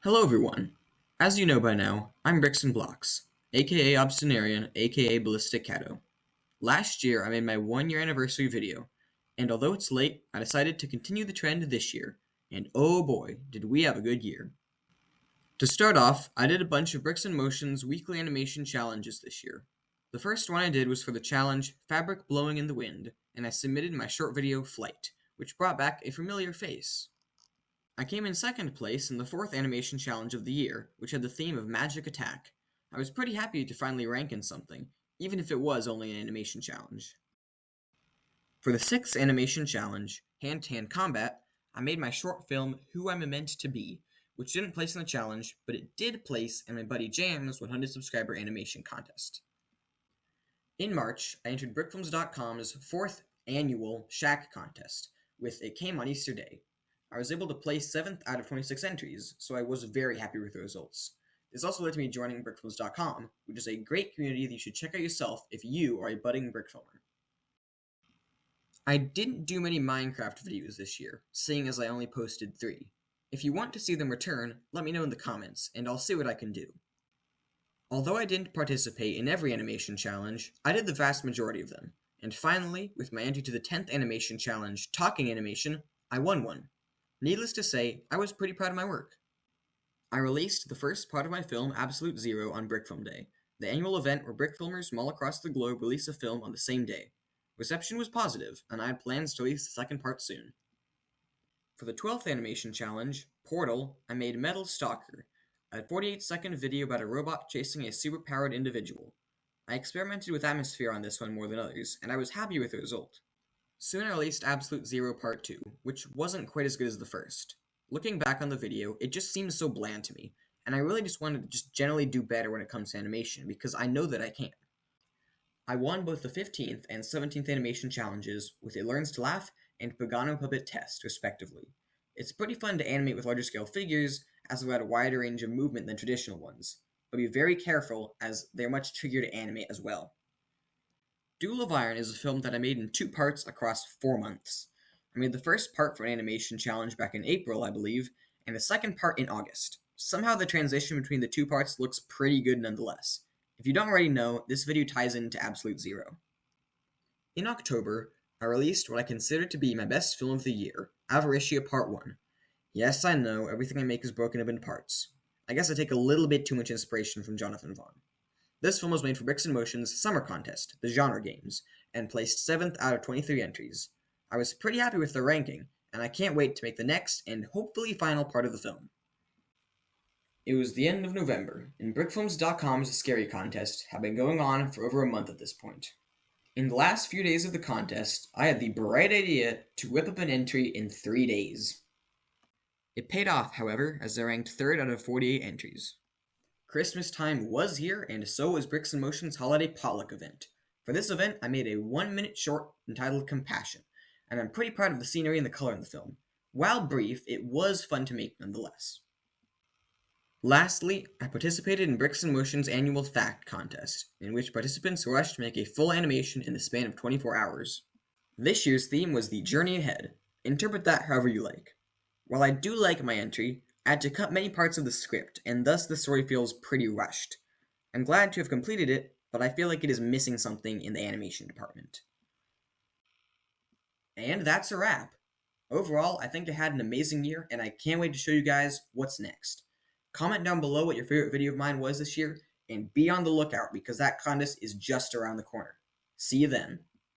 Hello everyone. As you know by now, I'm Bricks and Blocks, aka Obstinarian, aka Ballistic Cato. Last year I made my 1 year anniversary video, and although it's late, I decided to continue the trend this year, and oh boy, did we have a good year. To start off, I did a bunch of Bricks and Motion's weekly animation challenges this year. The first one I did was for the challenge Fabric Blowing in the Wind, and I submitted my short video Flight, which brought back a familiar face. I came in second place in the fourth animation challenge of the year, which had the theme of Magic Attack. I was pretty happy to finally rank in something, even if it was only an animation challenge. For the sixth animation challenge, Hand-to-Hand Combat, I made my short film Who I'm Meant to Be, which didn't place in the challenge, but it did place in my buddy Jam's 100 subscriber animation contest. In March, I entered BrickFilms.com's fourth annual Shack contest, with It Came on Easter Day. I was able to place 7th out of 26 entries, so I was very happy with the results. This also led to me joining BrickFilms.com, which is a great community that you should check out yourself if you are a budding brick filmer. I didn't do many Minecraft videos this year, seeing as I only posted 3. If you want to see them return, let me know in the comments, and I'll see what I can do. Although I didn't participate in every animation challenge, I did the vast majority of them, and finally, with my entry to the 10th animation challenge, Talking Animation, I won one. Needless to say, I was pretty proud of my work. I released the first part of my film Absolute Zero on Brick Film Day, the annual event where brick filmers from all across the globe release a film on the same day. Reception was positive, and I had plans to release the second part soon. For the 12th animation challenge, Portal, I made Metal Stalker, a 48-second video about a robot chasing a superpowered individual. I experimented with atmosphere on this one more than others, and I was happy with the result. Soon I released Absolute Zero Part 2, which wasn't quite as good as the first. Looking back on the video, it just seems so bland to me, and I really just wanted to just generally do better when it comes to animation, because I know that I can. I won both the 15th and 17th animation challenges with It Learns to Laugh and Pagano Puppet Test, respectively. It's pretty fun to animate with larger scale figures, as they've got a wider range of movement than traditional ones, but be very careful as they're much trickier to animate as well. Duel of Iron is a film that I made in 2 parts across 4 months. I made the first part for an animation challenge back in April, I believe, and the second part in August. Somehow the transition between the 2 parts looks pretty good nonetheless. If you don't already know, this video ties into Absolute Zero. In October, I released what I consider to be my best film of the year, Avaricia Part 1. Yes, I know, everything I make is broken up in parts. I guess I take a little bit too much inspiration from Jonathan Vaughn. This film was made for Bricks and Motion's Summer Contest, the Genre Games, and placed 7th out of 23 entries. I was pretty happy with the ranking, and I can't wait to make the next and hopefully final part of the film. It was the end of November, and BrickFilms.com's Scary Contest had been going on for over a month at this point. In the last few days of the contest, I had the bright idea to whip up an entry in 3 days. It paid off, however, as I ranked 3rd out of 48 entries. Christmas time was here, and so was Bricks and Motion's holiday potluck event. For this event, I made a 1-minute short entitled Compassion, and I'm pretty proud of the scenery and the color in the film. While brief, it was fun to make nonetheless. Lastly, I participated in Bricks and Motion's annual Fact Contest, in which participants rushed to make a full animation in the span of 24 hours. This year's theme was the Journey Ahead. Interpret that however you like. While I do like my entry, I had to cut many parts of the script, and thus the story feels pretty rushed. I'm glad to have completed it, but I feel like it is missing something in the animation department. And that's a wrap. Overall, I think I had an amazing year, and I can't wait to show you guys what's next. Comment down below what your favorite video of mine was this year, and be on the lookout because that contest is just around the corner. See you then.